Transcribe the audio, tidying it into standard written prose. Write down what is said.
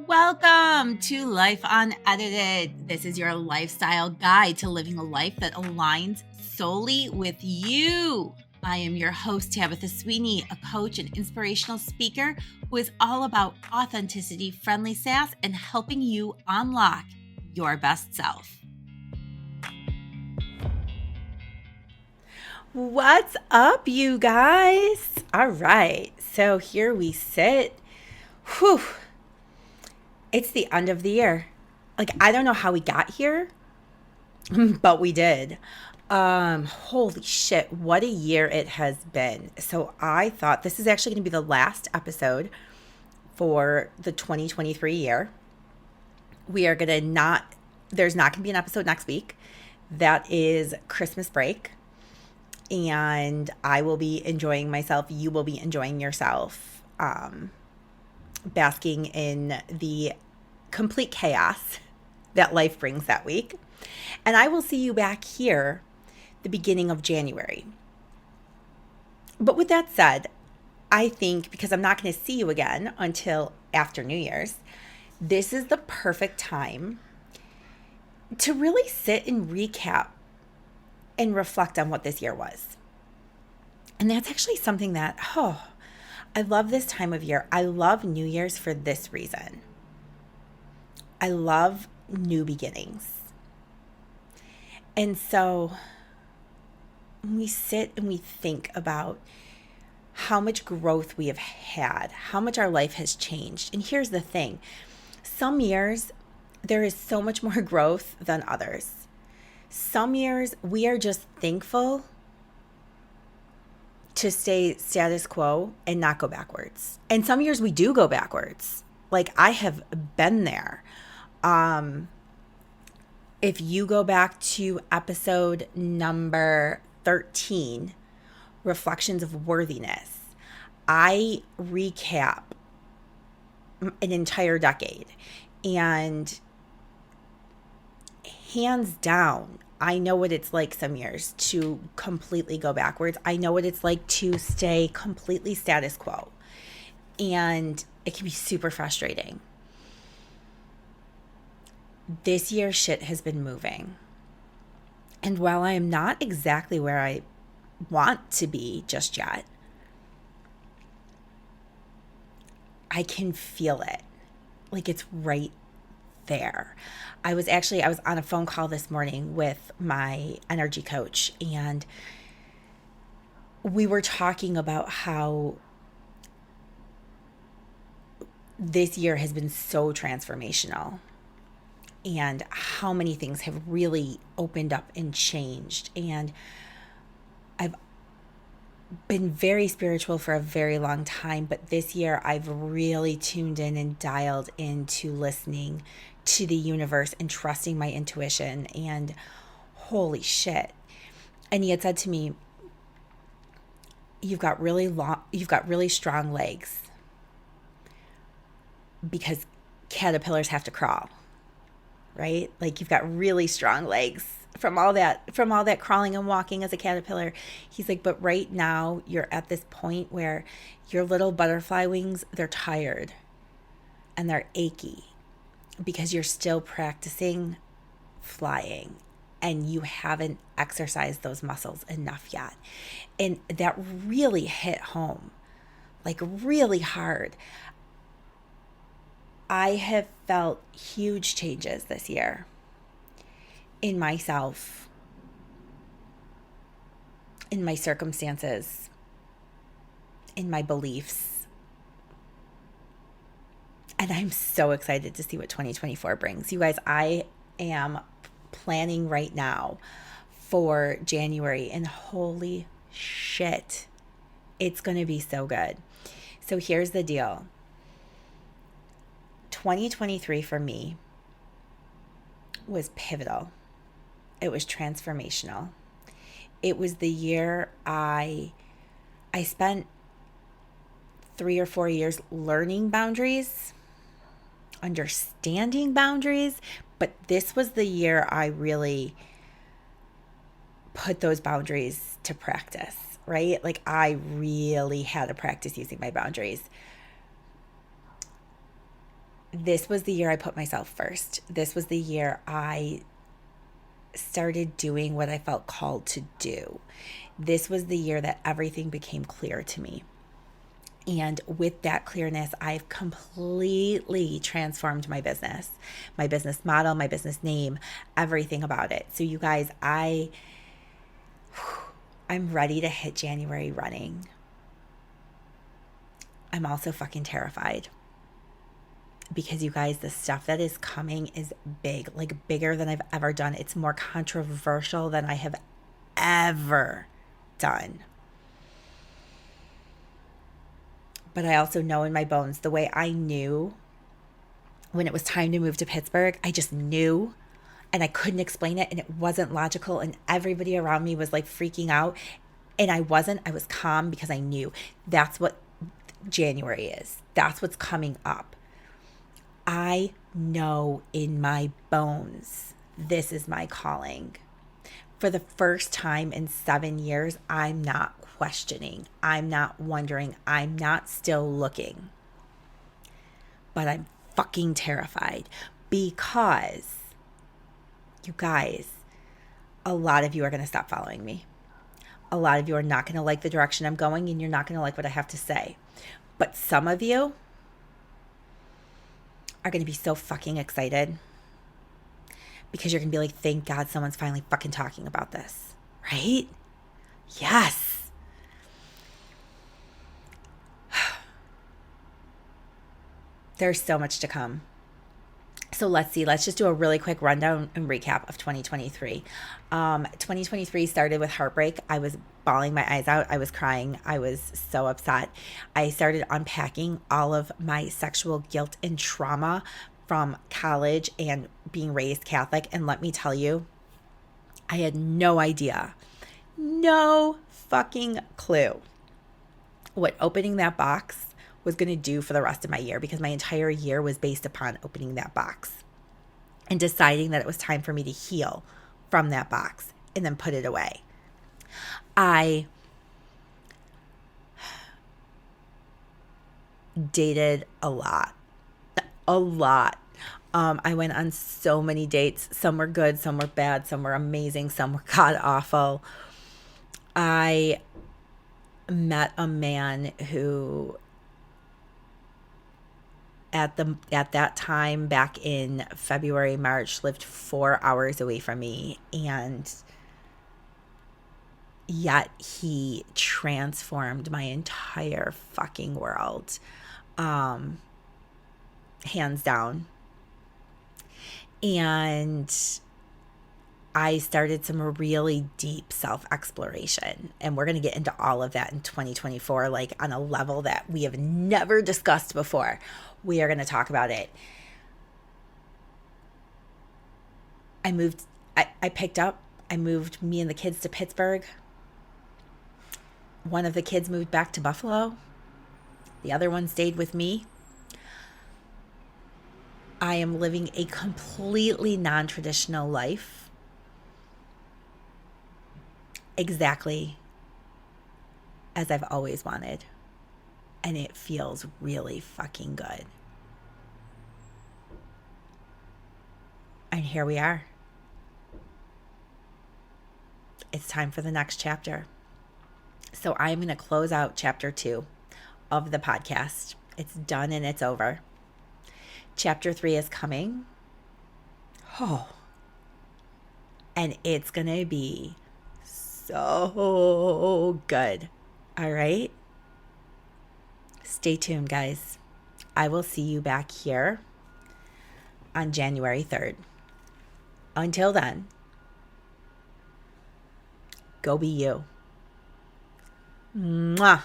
Welcome to Life Unedited. This is your lifestyle guide to living a life that aligns solely with you. I am your host, Tabitha Sweeney, a coach and inspirational speaker who is all about authenticity, friendly sass, and helping you unlock your best self. What's up, you guys? All right, so here we sit. Whew. It's the end of the year. I don't know how we got here, but we did. Holy shit, what a year it has been. So I thought this is actually going to be the last episode for the 2023 year. There's not going to be an episode next week. That is Christmas break. And I will be enjoying myself. You will be enjoying yourself. Basking in the complete chaos that life brings that week. And I will see you back here the beginning of January. But with that said, I think because I'm not going to see you again until after New Year's, this is the perfect time to really sit and recap and reflect on what this year was. And that's actually something that, I love this time of year. I love New Year's for this reason. I love new beginnings. And so when we sit and we think about how much growth we have had, how much our life has changed. And here's the thing. Some years, there is so much more growth than others. Some years, we are just thankful to stay status quo and not go backwards. And some years we do go backwards. I have been there. If you go back to episode number 13, Reflections of Worthiness, I recap an entire decade. And hands down, I know what it's like some years to completely go backwards. I know what it's like to stay completely status quo. And it can be super frustrating. This year, shit has been moving. And while I am not exactly where I want to be just yet, I can feel it. It's right there. I was on a phone call this morning with my energy coach, and we were talking about how this year has been so transformational and how many things have really opened up and changed. And I've been very spiritual for a very long time, but this year I've really tuned in and dialed into listening to the universe and trusting my intuition. And holy shit. And he had said to me, you've got really strong legs because caterpillars have to crawl, right? You've got really strong legs from all that crawling and walking as a caterpillar. He's like, but right now you're at this point where your little butterfly wings, they're tired and they're achy because you're still practicing flying and you haven't exercised those muscles enough yet. And that really hit home, really hard. I have felt huge changes this year in myself, in my circumstances, in my beliefs. And I'm so excited to see what 2024 brings. You guys, I am planning right now for January, and holy shit, it's going to be so good. So here's the deal. 2023 for me was pivotal. It was transformational. It was the year I spent 3 or 4 years learning boundaries, understanding boundaries, but this was the year I really put those boundaries to practice. right? Like I really had to practice using my boundaries. This was the year I put myself first. This was the year I started doing what I felt called to do. This was the year that everything became clear to me. And with that clearness, I've completely transformed my business model, my business name, everything about it. So you guys, I'm ready to hit January running. I'm also fucking terrified because you guys, the stuff that is coming is big, like bigger than I've ever done. It's more controversial than I have ever done. But I also know in my bones, the way I knew when it was time to move to Pittsburgh, I just knew and I couldn't explain it and it wasn't logical and everybody around me was like freaking out and I wasn't. I was calm because I knew that's what January is. That's what's coming up. I know in my bones this is my calling. For the first time in 7 years, I'm not questioning. I'm not wondering. I'm not still looking. But I'm fucking terrified because, you guys, a lot of you are going to stop following me. A lot of you are not going to like the direction I'm going and you're not going to like what I have to say. But some of you are going to be so fucking excited because you're going to be like, thank God someone's finally fucking talking about this, right? Yes. There's so much to come. So let's see. Let's just do a really quick rundown and recap of 2023. 2023 started with heartbreak. I was bawling my eyes out. I was crying. I was so upset. I started unpacking all of my sexual guilt and trauma from college and being raised Catholic. And let me tell you, I had no idea, no fucking clue what opening that box was going to do for the rest of my year, because my entire year was based upon opening that box and deciding that it was time for me to heal from that box and then put it away. I dated a lot. I went on so many dates. Some were good, some were bad, some were amazing, some were god awful. I met a man who at that time back in February, March, lived 4 hours away from me, and yet he transformed my entire fucking world, hands down. And I started some really deep self-exploration, and we're going to get into all of that in 2024, like on a level that we have never discussed before. We are going to talk about it. I moved me and the kids to Pittsburgh. One of the kids moved back to Buffalo. The other one stayed with me. I am living a completely non-traditional life. Exactly as I've always wanted. And it feels really fucking good. And here we are. It's time for the next chapter. So I'm going to close out chapter 2 of the podcast. It's done and it's over. Chapter 3 is coming. Oh. And it's going to be so good. All right? Stay tuned, guys. I will see you back here on January 3rd. Until then, go be you. Mwah.